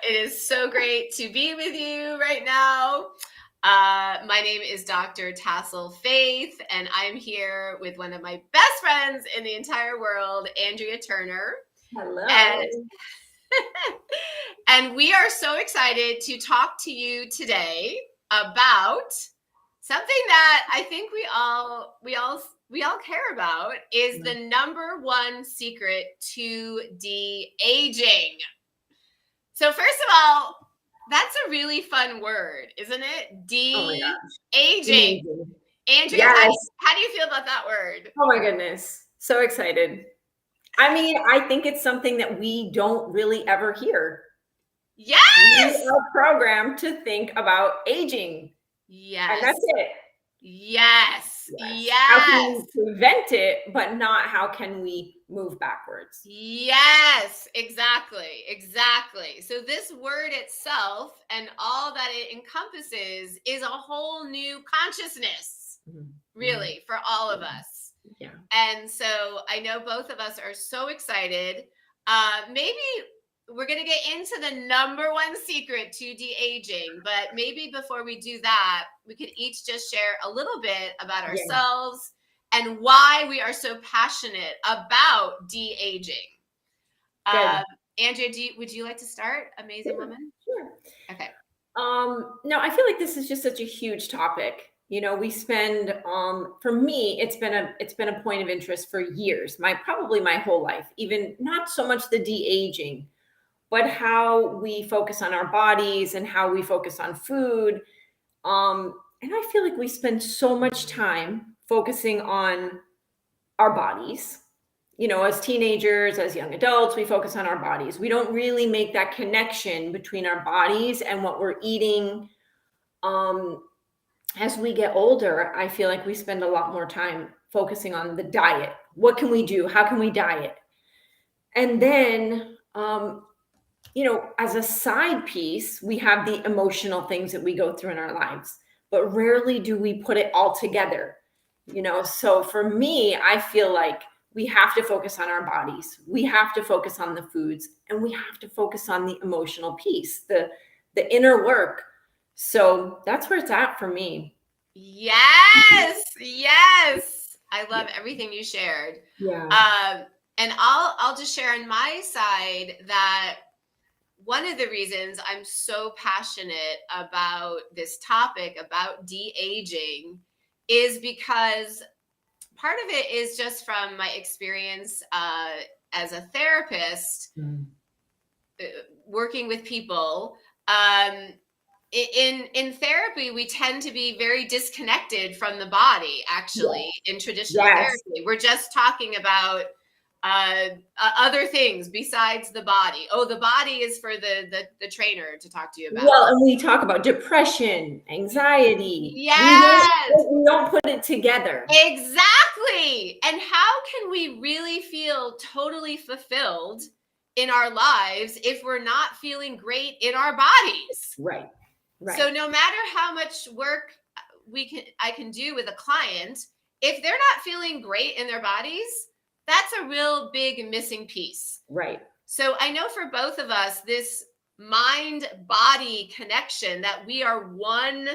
It is so great to be with you right now. My name is Dr. Tassel Faith, and I'm here with one of my best friends in the entire world, Andrea Turner. Hello. And, and we are so excited to talk to you today about something that I think we all care about is the number one secret to de-aging. So first of all, that's a really fun word, isn't it? Oh my gosh. De-aging. Amazing. Andrea, Yes. how do you feel about that word? Oh my goodness. So excited. I mean, I think it's something that we don't really ever hear. Yes! We are programmed to think about aging. Yes. And that's it. Yes. How can Yes. we prevent it, but not how can we move backwards? Yes, exactly. Exactly. So this word itself and all that it encompasses is a whole new consciousness, really, for all of us. Yeah. And so I know both of us are so excited. Maybe we're going to get into the number one secret to de-aging, but maybe before we do that, we could each just share a little bit about ourselves and why we are so passionate about de-aging. Andrea, would you like to start? Amazing woman? Sure. Okay. No, I feel like this is just such a huge topic. You know, we spend for me, it's been a point of interest for years, probably my whole life, even not so much the de-aging, but how we focus on our bodies and how we focus on food. And I feel like we spend so much time focusing on our bodies. You know, as teenagers, as young adults, we focus on our bodies. We don't really make that connection between our bodies and what we're eating. As we get older, I feel like we spend a lot more time focusing on the diet. What can we do? How can we diet? And then, you know, as a side piece, we have the emotional things that we go through in our lives, but rarely do we put it all together. You know, so for me, I feel like we have to focus on our bodies. We have to focus on the foods, and we have to focus on the emotional piece, the inner work. So that's where it's at for me. Yes. Yes. I love everything you shared. Yeah. And I'll just share on my side that one of the reasons I'm so passionate about this topic about de-aging is because part of it is just from my experience as a therapist working with people. In therapy, we tend to be very disconnected from the body, actually, in traditional therapy. We're just talking about other things besides the body. Oh, the body is for the trainer to talk to you about. Well, and we talk about depression, anxiety. Yes. We don't put it together. Exactly. And how can we really feel totally fulfilled in our lives if we're not feeling great in our bodies? Right. Right. So no matter how much work I can do with a client, if they're not feeling great in their bodies, that's a real big missing piece. Right. So I know for both of us, this mind-body connection that we are one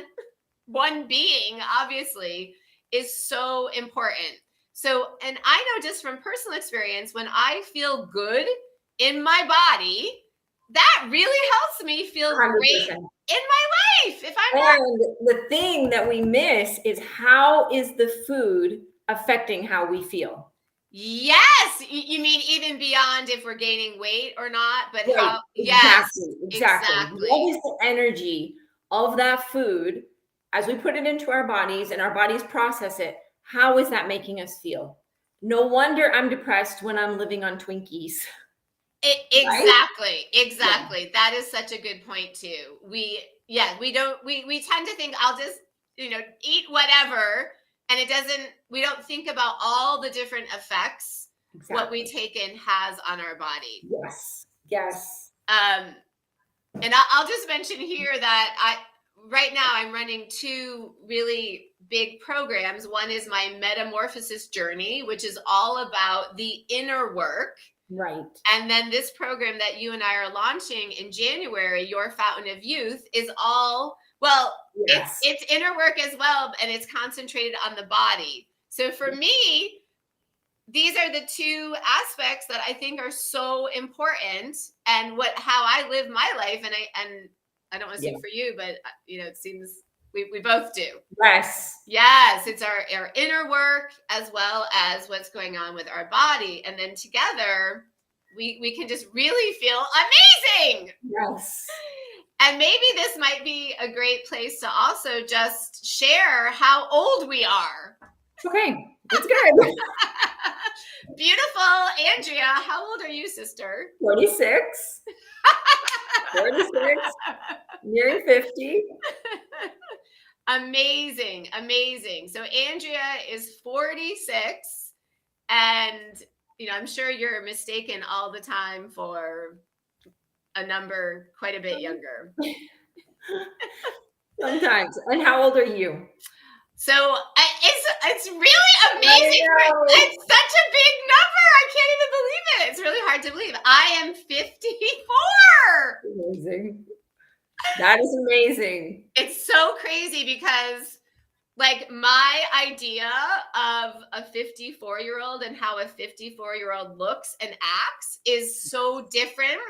being, obviously, is so important. So, and I know just from personal experience, when I feel good in my body, that really helps me feel 100%. great in my life. And the thing that we miss is, how is the food affecting how we feel? Yes. You mean even beyond if we're gaining weight or not, but right. how? Exactly. Yes, Exactly. What is the energy of that food as we put it into our bodies and our bodies process it? How is that making us feel? No wonder I'm depressed when I'm living on Twinkies. Exactly. Exactly. Yeah. That is such a good point too. We tend to think I'll just, eat whatever. And we don't think about all the different effects what we take in has on our body. Yes. Yes. And I'll just mention here that right now I'm running two really big programs. One is my Metamorphosis Journey, which is all about the inner work Right. And then this program that you and I are launching in January, Your Fountain of Youth, is all, well, Yes. it's inner work as well, and it's concentrated on the body. So for me, these are the two aspects that I think are so important, and how I live my life. And I don't want to speak for you, but it seems we both do. Yes. Yes, it's our inner work as well as what's going on with our body, and then together we can just really feel amazing. Yes. And maybe this might be a great place to also just share how old we are. Okay, that's good. Beautiful. Andrea, how old are you, sister? 46. 46. Nearing 50. Amazing. Amazing. So Andrea is 46, and I'm sure you're mistaken all the time for a number quite a bit younger. Sometimes. And how old are you? So it's really amazing. It's such a big number. I can't even believe it. It's really hard to believe. I am 54. Amazing. That is amazing. It's so crazy because like my idea of a 54-year-old and how a 54-year-old looks and acts is so different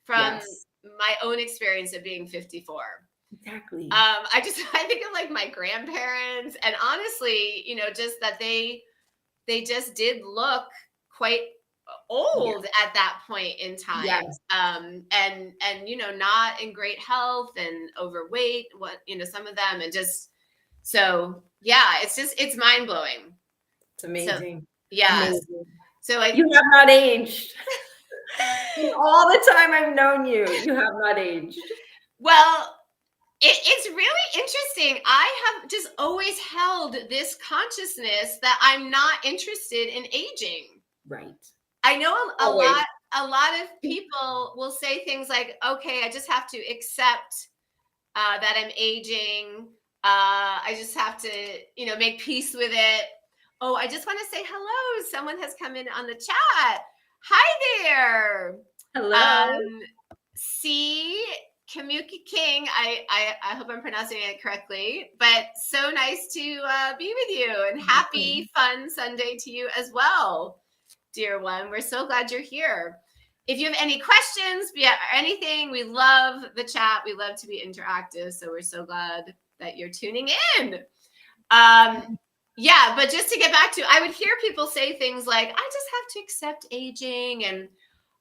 from my own experience of being 54. Exactly. I think of like my grandparents, and honestly, just that they just did look quite old at that point in time. Yes. And not in great health and overweight, some of them, and just, so yeah, it's mind blowing. It's amazing. So, yeah. Amazing. So you have not aged. In all the time I've known you, you have not aged. Well, it's really interesting. I have just always held this consciousness that I'm not interested in aging. Right. I know a lot of people will say things like, okay, I just have to accept that I'm aging. I just have to, make peace with it. Oh, I just want to say hello. Someone has come in on the chat. Hi there. Hello. C. Kamuki King, I hope I'm pronouncing it correctly, but so nice to be with you, and happy fun Sunday to you as well, dear one. We're so glad you're here. If you have any questions, or anything, we love the chat. We love to be interactive, so we're so glad that you're tuning in. Yeah, but just to get back to, I would hear people say things like, I just have to accept aging, and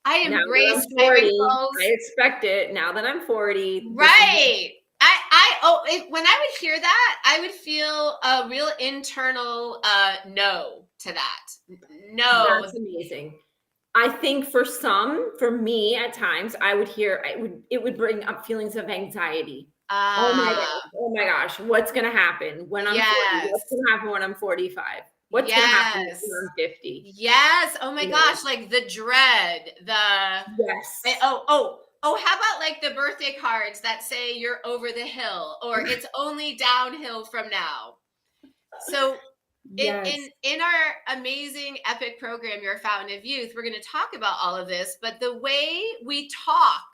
I embrace my wrinkles. I expect it now that I'm 40. Right. When I would hear that, I would feel a real internal no to that. No. That's amazing. I think for me at times, I would hear, it would bring up feelings of anxiety. Oh my gosh, what's going to happen when I'm 40? What's going to happen when I'm 45? What's going to happen when I'm 50? Yes. Oh my gosh. Like the dread, how about like the birthday cards that say you're over the hill, or it's only downhill from now? So in our amazing epic program, Your Fountain of Youth, we're going to talk about all of this, but the way we talk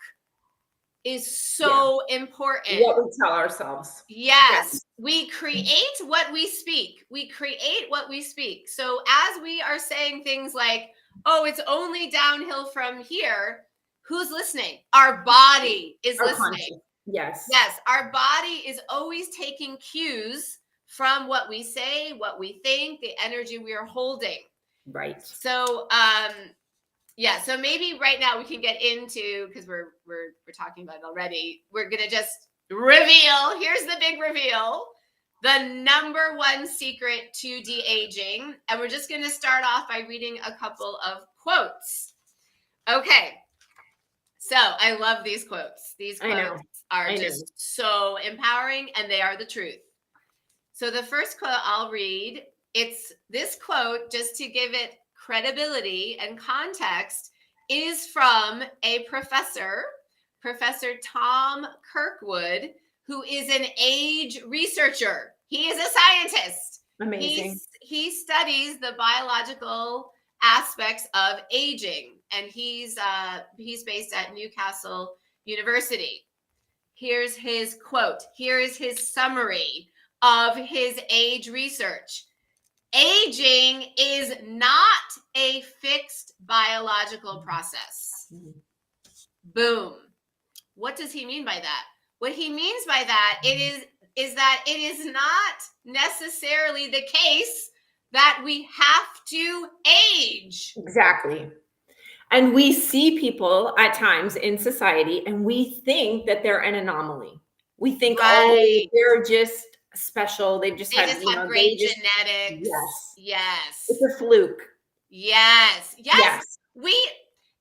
is so important. What we tell ourselves. Yes. We create what we speak. We create what we speak. So as we are saying things like, oh, it's only downhill from here, who's listening? Our body is listening. Yes. Yes. Our body is always taking cues from what we say, what we think, the energy we are holding. Right. So, so maybe right now we can get into, because we're talking about it already, we're going to just reveal, here's the big reveal, the number one secret to de-aging. And we're just going to start off by reading a couple of quotes. Okay. So I love these quotes. These quotes are just so empowering, and they are the truth. So the first quote I'll read, it's this quote, just to give it credibility and context, is from a professor, Professor Tom Kirkwood, who is an age researcher. He is a scientist. Amazing. He studies the biological aspects of aging, and he's based at Newcastle University. Here's his quote. Here is his summary of his age research. Aging is not a fixed biological process. Boom. What does he mean by that? What he means by that is that it is not necessarily the case that we have to age. Exactly. And we see people at times in society and we think that they're an anomaly. We think, Right. oh, they're just special. They just have great genetics. Yes. Yes. It's a fluke. Yes. Yes. Yes. We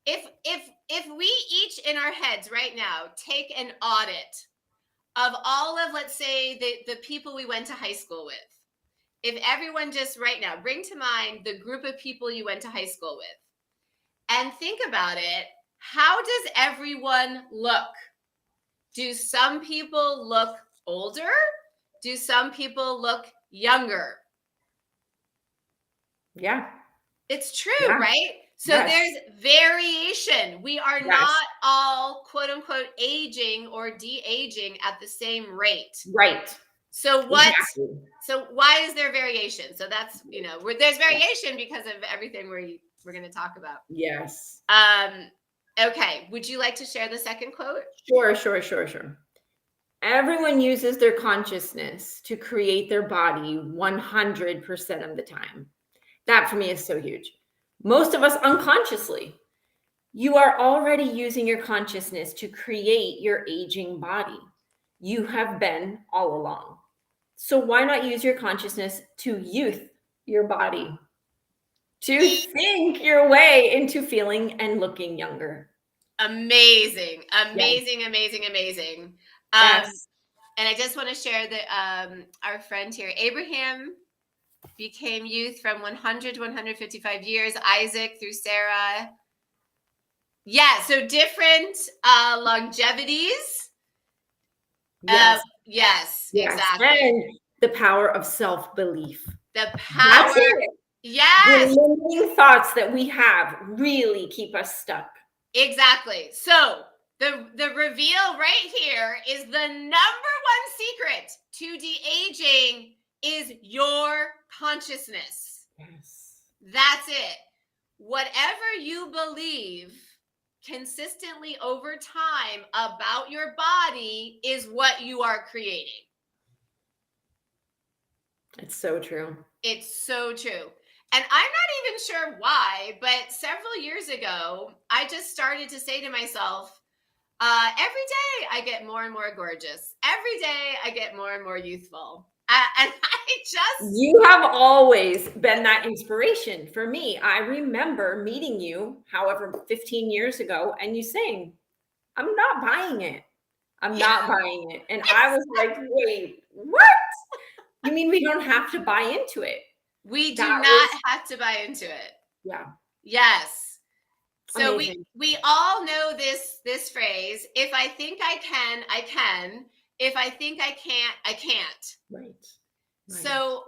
if we each in our heads right now take an audit of all of, let's say, the people we went to high school with. If everyone just right now bring to mind the group of people you went to high school with and think about it, how does everyone look? Do some people look older? Do some people look younger? Yeah. It's true, Yeah. right? So Yes. there's variation. We are Yes. not all quote unquote aging or de-aging at the same rate. Right. So what? Exactly. So why is there variation? So that's, there's variation because of everything we're going to talk about. Yes. Okay. Would you like to share the second quote? Sure. Everyone uses their consciousness to create their body 100% of the time. That for me is so huge. Most of us unconsciously. You are already using your consciousness to create your aging body. You have been all along. So why not use your consciousness to youth your body? To think your way into feeling and looking younger. Amazing. Yes. And I just want to share that our friend here, Abraham, became youth from 100 to 155 years. Isaac through Sarah. Yeah, so different longevities. Yes, exactly. And the power of self-belief. The power. That's it. Yes. The limiting thoughts that we have really keep us stuck. Exactly. So the reveal right here is the number one secret to de-aging is your consciousness. Yes. That's it. Whatever you believe consistently over time about your body is what you are creating. It's so true. It's so true. And I'm not even sure why, but several years ago, I just started to say to myself, every day I get more and more gorgeous. Every day I get more and more youthful. And You have always been that inspiration for me. I remember meeting you, however, 15 years ago, and you saying, I'm not buying it. I'm not buying it. And I was like, wait, what? You mean we don't have to buy into it? We do not have to buy into it. Yeah. Yes. So Amazing. we all know this phrase, if I think I can, I can. If I think I can't, I can't. Right. So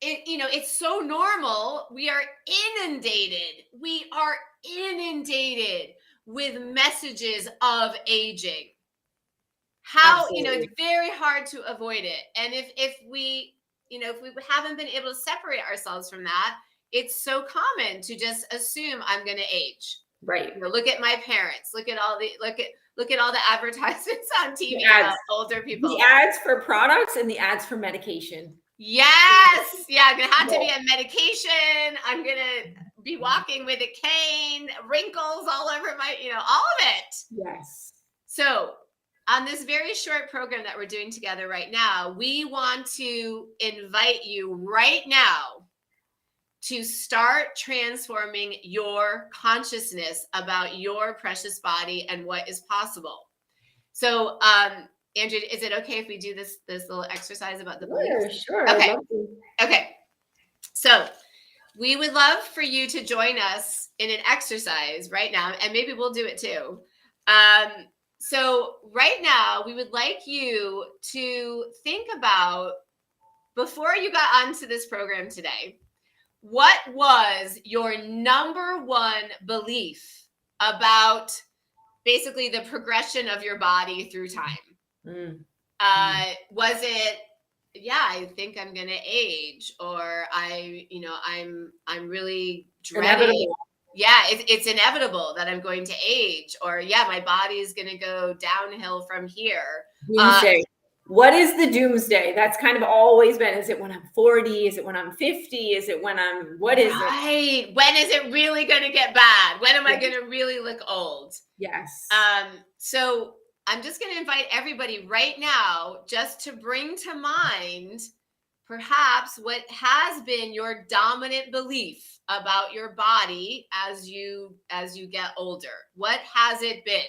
it's so normal. We are inundated. We are inundated with messages of aging. How, it's very hard to avoid it. And if we haven't been able to separate ourselves from that, it's so common to just assume I'm going to age. Right. Look at my parents. Look at all the advertisements on TV about older people. The ads for products and the ads for medication. Yes. Yeah, I'm going to have to be on medication. I'm going to be walking with a cane, wrinkles all over my, all of it. Yes. So on this very short program that we're doing together right now, we want to invite you right now to start transforming your consciousness about your precious body and what is possible. So, Andrea, is it okay if we do this little exercise about the beliefs? Sure. Okay. So we would love for you to join us in an exercise right now, and maybe we'll do it too. So right now, we would like you to think about, before you got onto this program today, what was your number one belief about basically the progression of your body through time? Was it, yeah, I think I'm going to age, or I'm really dreading. Inevitable. Yeah, it's inevitable that I'm going to age, or yeah, my body is going to go downhill from here. Doomsday. What is the doomsday? That's kind of always been. Is it when I'm 40? Is it when I'm 50? Is it when what is it? Right. When is it really going to get bad? When am I going to really look old? Yes. So I'm just going to invite everybody right now just to bring to mind perhaps what has been your dominant belief about your body as you get older. What has it been?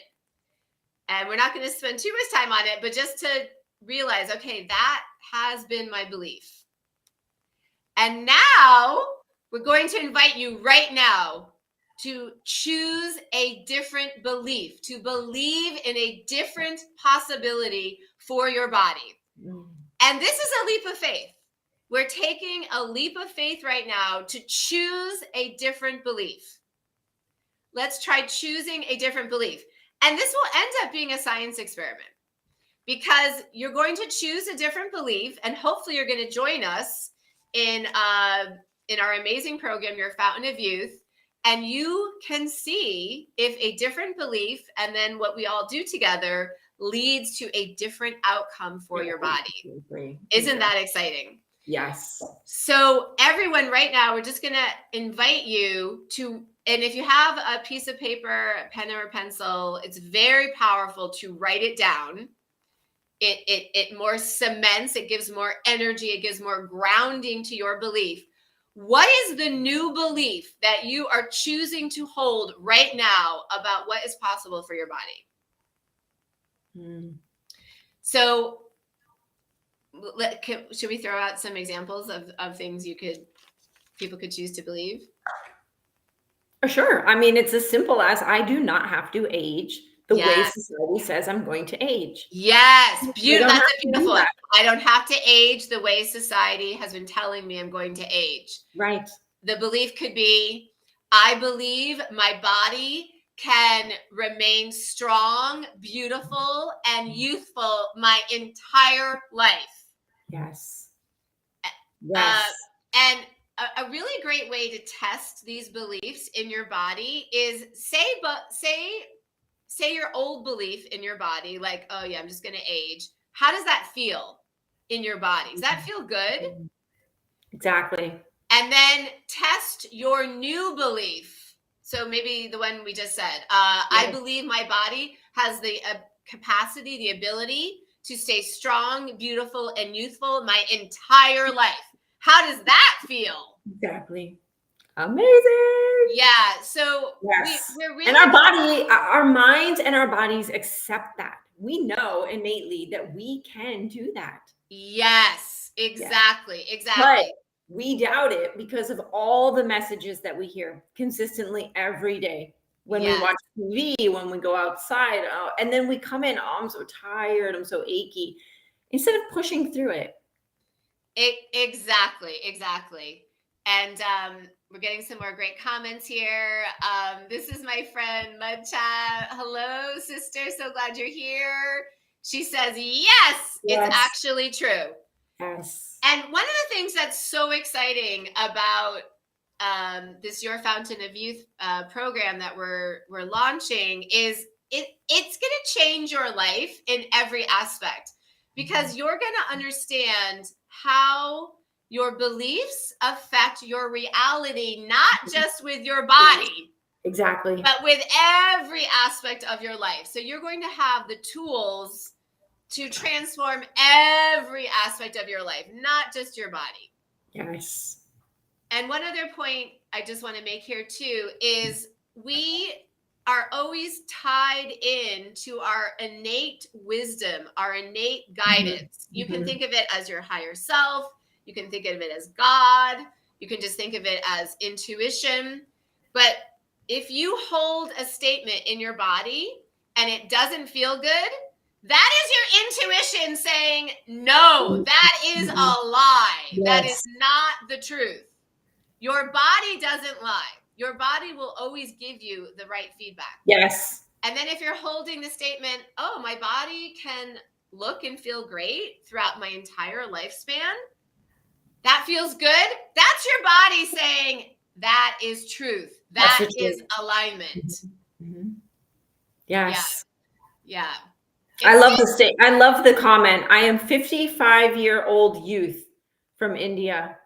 And we're not going to spend too much time on it, but just to realize, okay, that has been my belief. And now we're going to invite you right now to choose a different belief, to believe in a different possibility for your body. And this is a leap of faith. We're taking a leap of faith right now to choose a different belief. Let's try choosing a different belief. And this will end up being a science experiment, because you're going to choose a different belief, and hopefully you're going to join us in our amazing program, Your Fountain of Youth, and you can see if a different belief and then what we all do together leads to a different outcome for your body. Isn't that exciting? Yes. So everyone right now, we're just going to invite you to, and if you have a piece of paper, a pen or a pencil, it's very powerful to write it down. It more cements, it gives more energy, it gives more grounding to your belief. What is the new belief that you are choosing to hold right now about what is possible for your body? So should we throw out some examples of things people could choose to believe? Sure. I mean, it's as simple as I do not have to age the way society says I'm going to age. Yes. Beautiful. That's a beautiful one. I don't have to age the way society has been telling me I'm going to age. Right. The belief could be, I believe my body can remain strong, beautiful, and youthful my entire life. Yes. Yes. And a really great way to test these beliefs in your body is say your old belief in your body, like, oh yeah, I'm just going to age. How does that feel in your body? Does that feel good? Exactly. And then test your new belief. So maybe the one we just said, I believe my body has the capacity, the ability to stay strong, beautiful, and youthful my entire life. How does that feel? Exactly. Amazing. Yeah. So we're really, and our body, our minds and our bodies accept that. We know innately that we can do that. Yes, exactly. Yeah. Exactly. But we doubt it because of all the messages that we hear consistently every day. When we watch TV, when we go outside, and then we come in, oh, I'm so tired, I'm so achy. Instead of pushing through it. Exactly. And we're getting some more great comments here. This is my friend Mudchat. Hello, sister. So glad you're here. She says, yes, it's actually true. Yes. And one of the things that's so exciting about this Your Fountain of Youth program that we're launching is it's going to change your life in every aspect, because you're going to understand how your beliefs affect your reality, not just with your body. Exactly. But with every aspect of your life. So you're going to have the tools to transform every aspect of your life, not just your body. Yes. And one other point I just want to make here too is we are always tied in to our innate wisdom, our innate guidance. You can think of it as your higher self. You can think of it as God. You can just think of it as intuition. But if you hold a statement in your body and it doesn't feel good, that is your intuition saying, no, that is a lie. That is not the truth. Your body doesn't lie. Your body will always give you the right feedback. Yes. And then if you're holding the statement, oh, my body can look and feel great throughout my entire lifespan, that feels good. That's your body saying that is truth. That is alignment. Mm-hmm. Yes. Yeah. I love the comment. I am 55-year-old youth from India.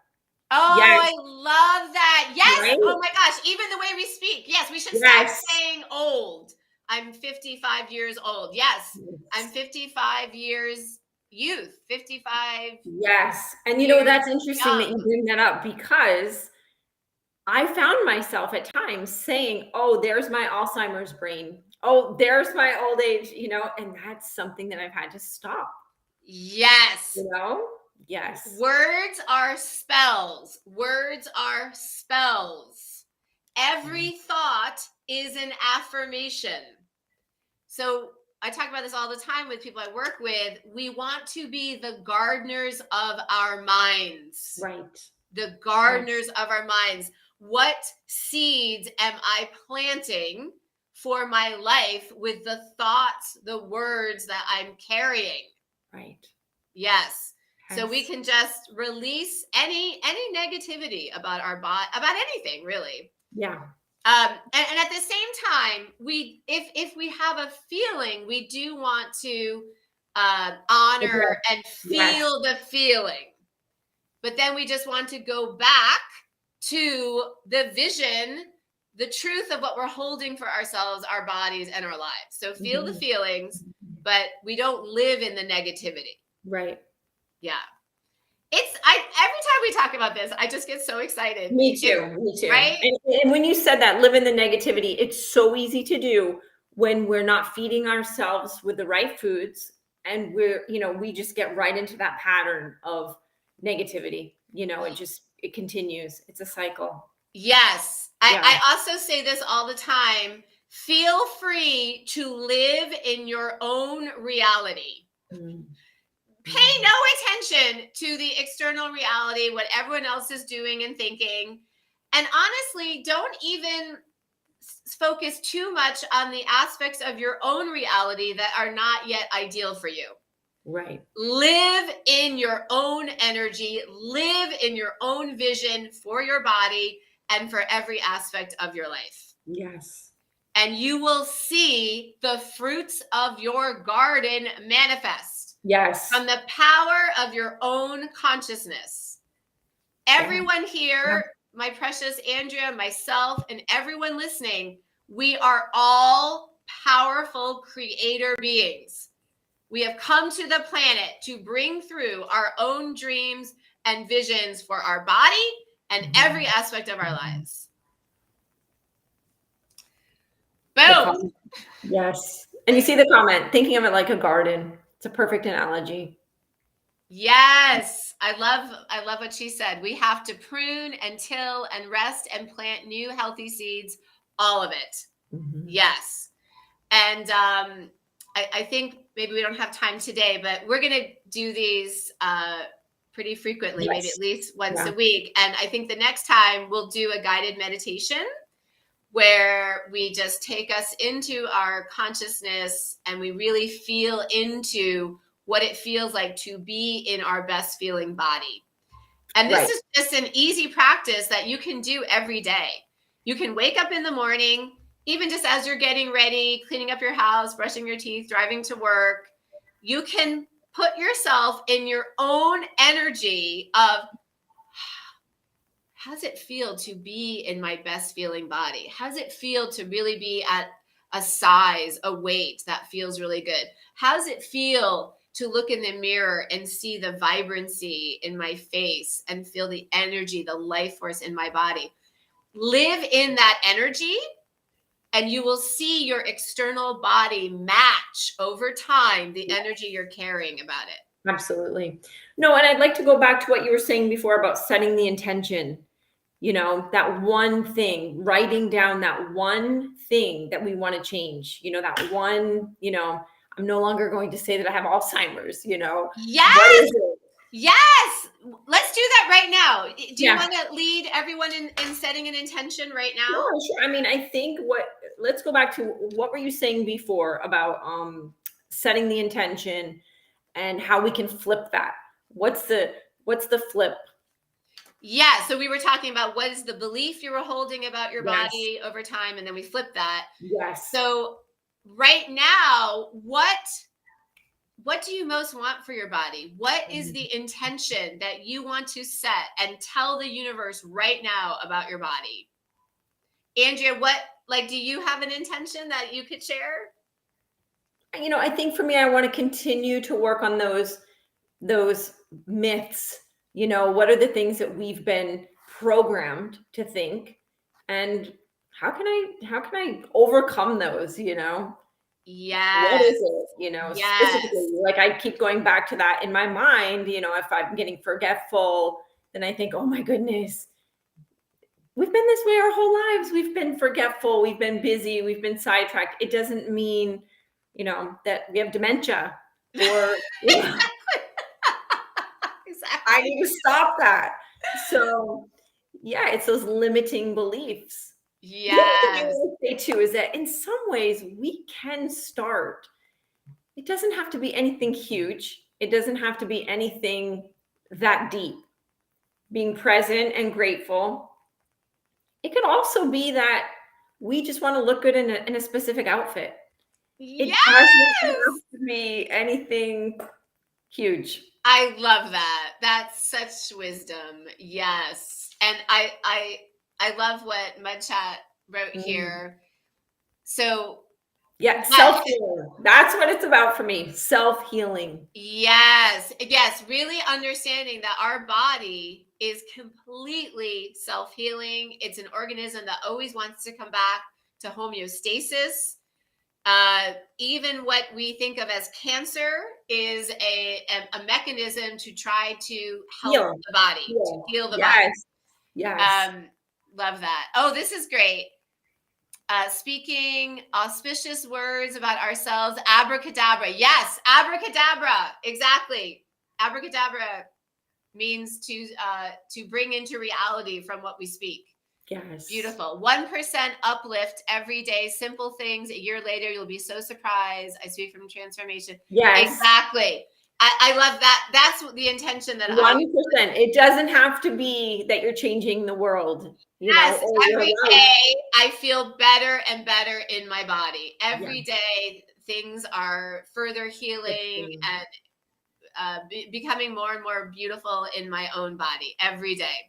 Oh, yes. I love that. Yes. Right? Oh my gosh. Even the way we speak. Yes, we should stop saying old. I'm 55 years old. Yes. I'm 55 years youth. 55. Yes. And you know, that's interesting that you bring that up, because I found myself at times saying, oh, there's my Alzheimer's brain. Oh, there's my old age, you know, and that's something that I've had to stop. Yes. You know? Yes. Words are spells. Words are spells. Every thought is an affirmation. So I talk about this all the time with people I work with. We want to be the gardeners of our minds. Right. The gardeners of our minds. What seeds am I planting for my life with the thoughts, the words that I'm carrying? Right. Yes. So we can just release any negativity about our body, about anything, really. Yeah. And at the same time, if we have a feeling, we do want to honor and feel the feeling. But then we just want to go back to the vision, the truth of what we're holding for ourselves, our bodies, and our lives. So feel the feelings, but we don't live in the negativity. Right. Yeah. Every time we talk about this, I just get so excited. Me too. Right? And when you said that, live in the negativity, it's so easy to do when we're not feeding ourselves with the right foods, and we just get right into that pattern of negativity. You know, it continues. It's a cycle. Yes. I also say this all the time. Feel free to live in your own reality. Pay no attention to the external reality, what everyone else is doing and thinking. And honestly, don't even focus too much on the aspects of your own reality that are not yet ideal for you. Right. Live in your own energy, live in your own vision for your body and for every aspect of your life. Yes. And you will see the fruits of your garden manifest. Yes. From the power of your own consciousness. Everyone here, my precious Andrea, myself, and everyone listening, we are all powerful creator beings. We have come to the planet to bring through our own dreams and visions for our body and every aspect of our lives. Boom. Yes. And you see the comment, thinking of it like a garden. It's a perfect analogy. Yes. I love what she said. We have to prune and till and rest and plant new healthy seeds, all of it. Yes. And I think maybe we don't have time today, but we're going to do these pretty frequently, maybe at least once a week. And I think the next time we'll do a guided meditation where we just take us into our consciousness and we really feel into what it feels like to be in our best feeling body. And this is just an easy practice that you can do every day. You can wake up in the morning, even just as you're getting ready, cleaning up your house, brushing your teeth, driving to work. You can put yourself in your own energy of, how does it feel to be in my best feeling body? How does it feel to really be at a size, a weight that feels really good? How does it feel to look in the mirror and see the vibrancy in my face and feel the energy, the life force in my body? Live in that energy and you will see your external body match over time the energy you're carrying about it. Absolutely. No, and I'd like to go back to what you were saying before about setting the intention. You know, that one thing, writing down that one thing that we want to change, that one, I'm no longer going to say that I have Alzheimer's, Yes. What is it? Yes, let's do that right now. Do you Yeah. want to lead everyone in setting an intention right No, now? sure. I mean, I think let's go back to what were you saying before about setting the intention and how we can flip that. What's the flip? Yeah, so we were talking about what is the belief you were holding about your Yes. body over time, and then we flipped that. Yes. So right now, what do you most want for your body? What is the intention that you want to set and tell the universe right now about your body? Andrea, do you have an intention that you could share? I think for me, I want to continue to work on those myths. What are the things that we've been programmed to think, and how can I overcome those? What is Yes. it? Yes. Specifically, like I keep going back to that in my mind. If I'm getting forgetful, then I think, oh my goodness, we've been this way our whole lives. We've been forgetful. We've been busy. We've been sidetracked. It doesn't mean, that we have dementia or, I Exactly. need to stop that. So, yeah, it's those limiting beliefs. The other thing I Yes. want to say too is that in some ways we can start. It doesn't have to be anything huge. It doesn't have to be anything that deep. Being present and grateful. It could also be that we just want to look good in a specific outfit. It doesn't Yes. have to be anything huge. I love that. That's such wisdom. Yes. And I love what MudChat wrote Mm. here. So Yeah, that self-healing. That's what it's about for me. Self-healing. yes, yes, really understanding that our body is completely self-healing. It's an organism that always wants to come back to homeostasis. Even what we think of as cancer is a mechanism to try to help Heal. the body, to Heal. heal the body. Yes. Yes. Love that. Oh, this is great. Speaking auspicious words about ourselves, abracadabra. Yes, abracadabra. Exactly. Abracadabra means to bring into reality from what we speak. Yes. Beautiful. 1% uplift every day. Simple things. A year later, you'll be so surprised. I speak from transformation. Yes. Exactly. I love that. That's the intention that 1%. It doesn't have to be that you're changing the world, yes, or your every life. day I feel better and better in my body. Yeah. Every day things are further healing and becoming more and more beautiful in my own body every day.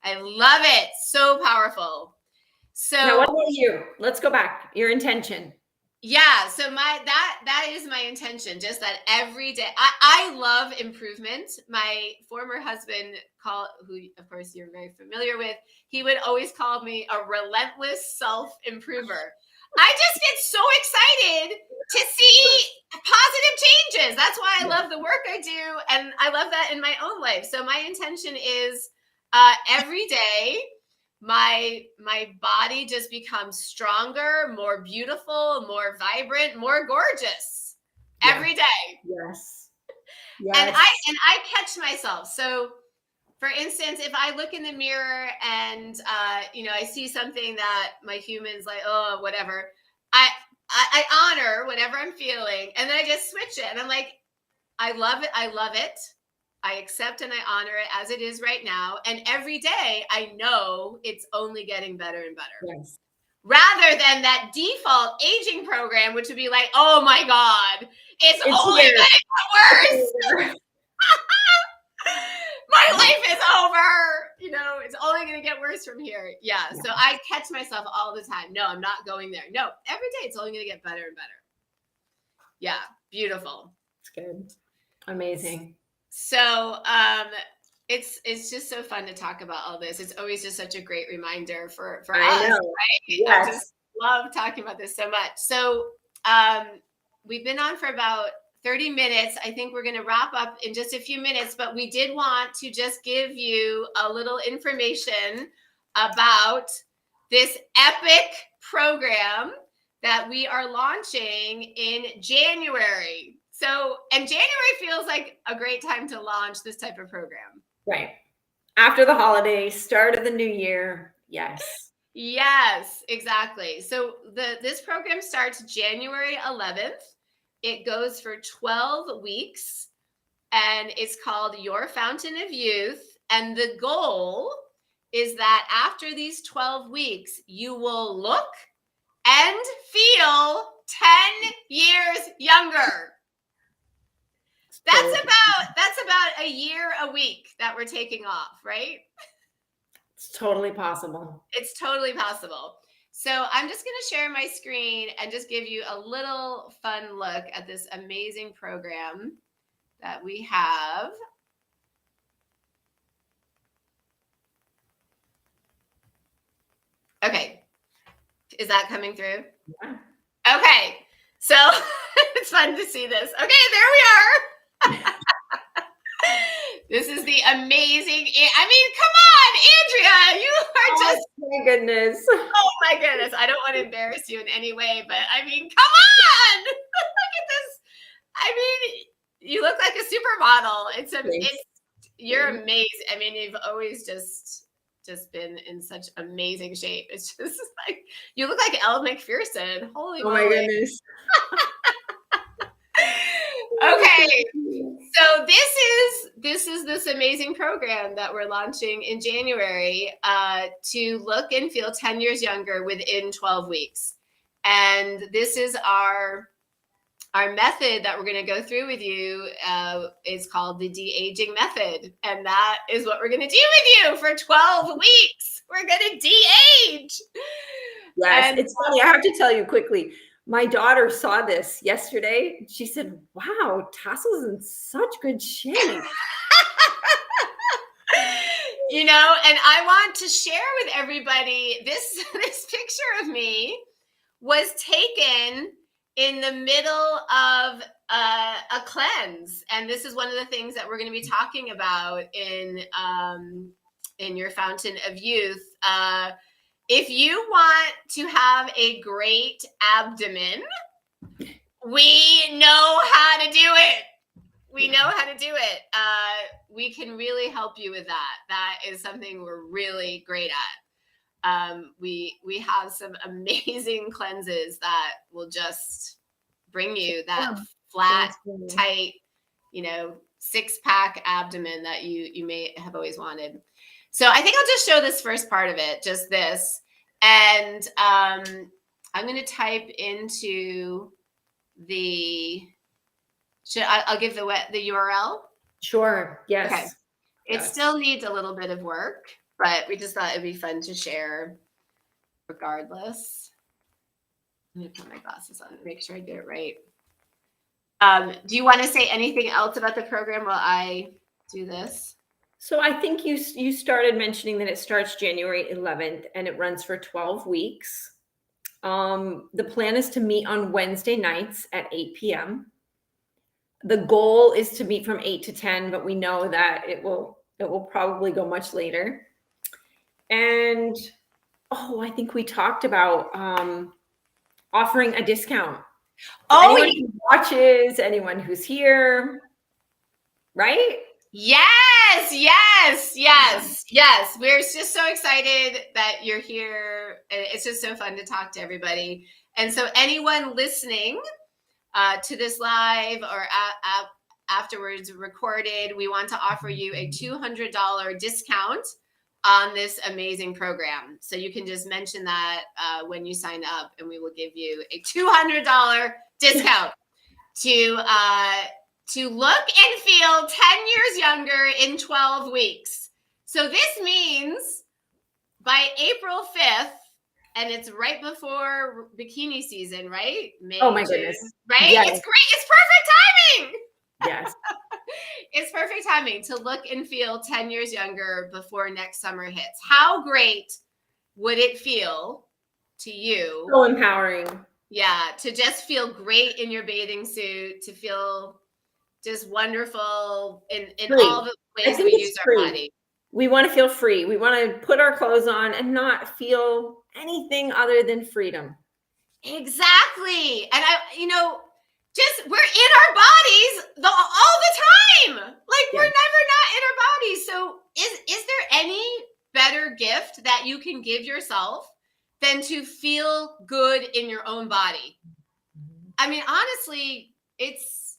I love it. So powerful. Now, what So about you? Let's go back. Your intention. yeah, so that is my intention. Just that every day, I love improvement. My former husband, who of course you're very familiar with, he would always call me a relentless self improver. I just get so excited to see positive changes. That's why I love the work I do, and I love that in my own life. So my intention is every day my body just becomes stronger, more beautiful, more vibrant, more gorgeous every day. Yes. And Yes. I catch myself. So for instance, if I look in the mirror and I see something that my human's like, oh, whatever, I honor whatever I'm feeling, and then I just switch it, and I'm like, I love it. I love it. I accept and I honor it as it is right now. And every day I know it's only getting better and better. Yes. Rather than that default aging program, which would be like, oh my God, it's only here. getting worse. My life is over. It's only going to get worse from here. Yeah. So I catch myself all the time. No, I'm not going there. No, every day it's only going to get better and better. Yeah. Beautiful. It's good. Amazing. So it's just so fun to talk about all this. It's always just such a great reminder for us, right? Yes. I just love talking about this so much. So we've been on for about 30 minutes. I think we're going to wrap up in just a few minutes, but we did want to just give you a little information about this epic program that we are launching in January. So, and January feels like a great time to launch this type of program. Right. After the holidays, start of the new year. Yes. Yes, exactly. So this program starts January 11th. It goes for 12 weeks and it's called Your Fountain of Youth. And the goal is that after these 12 weeks, you will look and feel 10 years younger. That's about a year a week that we're taking off, right? It's totally possible. It's totally possible. So I'm just going to share my screen and just give you a little fun look at this amazing program that we have. Okay. Is that coming through? Yeah. Okay. So it's fun to see this. Okay, there we are. This is the amazing, I mean, come on, Andrea, you are just, oh my goodness. Oh my goodness. I don't want to embarrass you in any way, but I mean, come on. Look at this. I mean, you look like a supermodel. You're amazing. I mean, you've always just been in such amazing shape. It's just like, you look like Elle Macpherson. Holy Oh moly. my goodness. Okay. So this is this amazing program that we're launching in January to look and feel 10 years younger within 12 weeks. And this is our method that we're going to go through with you. Is called the de-aging method. And that is what we're going to do with you for 12 weeks. We're going to de-age. Yes, and it's funny. I have to tell you quickly. My daughter saw this yesterday. She said, wow, Tassel's in such good shape. You know, and I want to share with everybody this picture of me was taken in the middle of a cleanse. And this is one of the things that we're going to be talking about in Your Fountain of Youth. If you want to have a great abdomen, we know how to do it. We know how to do it. We can really help you with that. That is something we're really great at. We have some amazing cleanses that will just bring you that flat, tight, six-pack abdomen that you may have always wanted. So I think I'll just show this first part of it, just this. And I'm going to type into I'll give the URL? Sure. Yes. Okay. It still needs a little bit of work, but we just thought it'd be fun to share regardless. I'm going to put my glasses on and make sure I get it right. Do you want to say anything else about the program while I do this? So I think you started mentioning that it starts January 11th and it runs for 12 weeks. The plan is to meet on Wednesday nights at 8 p.m. The goal is to meet from 8 to 10, but we know that it will probably go much later. And I think we talked about offering a discount. Anyone who watches, anyone who's here, right? Yes. We're just so excited that you're here. It's just so fun to talk to everybody. And so anyone listening to this live or afterwards recorded, we want to offer you a $200 discount on this amazing program. So you can just mention that when you sign up, and we will give you a $200 discount to look and feel 10 years younger in 12 weeks. So this means by April 5th, and it's right before bikini season, right? May, oh my June, goodness. right? Yes. It's great. It's perfect timing. Yes. It's perfect timing to look and feel 10 years younger before next summer hits. How great would it feel to you? So empowering. Yeah, to just feel great in your bathing suit, to feel just wonderful in all the ways we use our body. We want to feel free. We want to put our clothes on and not feel anything other than freedom. Exactly. And we're in our body. give yourself than to feel good in your own body. I mean, honestly, it's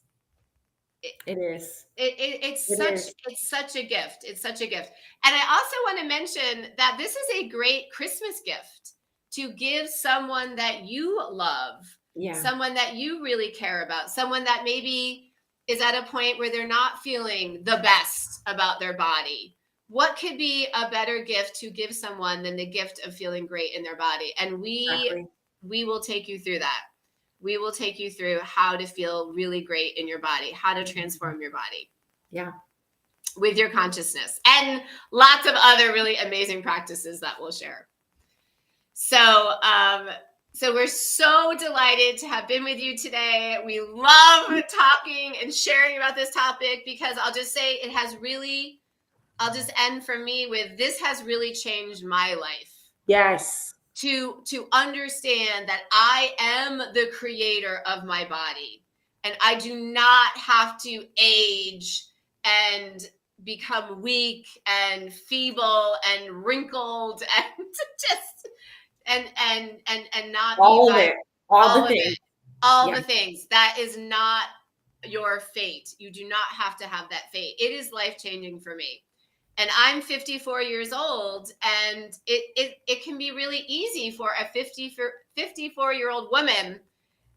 such a gift. It's such a gift. And I also want to mention that this is a great Christmas gift to give someone that you love, someone that you really care about, someone that maybe is at a point where they're not feeling the best about their body. What could be a better gift to give someone than the gift of feeling great in their body? And we will take you through that. We will take you through how to feel really great in your body, how to transform your body. Yeah. With your consciousness, and lots of other really amazing practices that we'll share. So we're so delighted to have been with you today. We love talking and sharing about this topic, because I'll just say I'll just end for me with, this has really changed my life. Yes. To understand that I am the creator of my body, and I do not have to age and become weak and feeble and wrinkled and just and not all be of it, all the things. That is not your fate. You do not have to have that fate. It is life-changing for me. And I'm 54 years old, and it can be really easy for a 54-year-old woman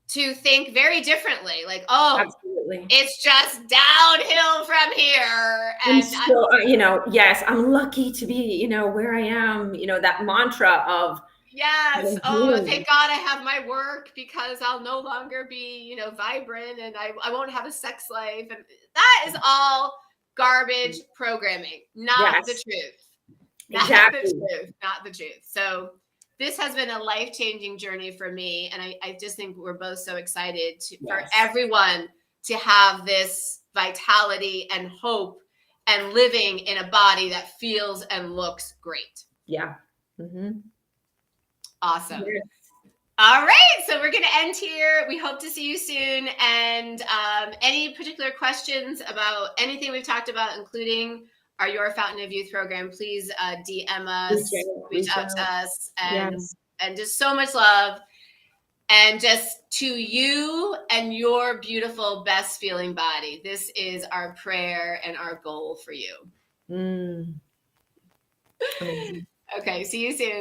to think very differently. Like, oh, absolutely, it's just downhill from here. And so, yes, I'm lucky to be, where I am, that mantra of, yes, oh, thank God I have my work, because I'll no longer be, vibrant, and I won't have a sex life. And that is all garbage programming, not the truth. Not the truth. So this has been a life-changing journey for me. And I just think we're both so excited for everyone to have this vitality and hope and living in a body that feels and looks great. Yeah. Mm-hmm. Awesome. Yes. All right. So we're going to end here. We hope to see you soon. And any particular questions about anything we've talked about, including our Your Fountain of Youth program, please DM us, reach out to us, and just so much love. And just to you and your beautiful, best feeling body. This is our prayer and our goal for you. Okay. See you soon.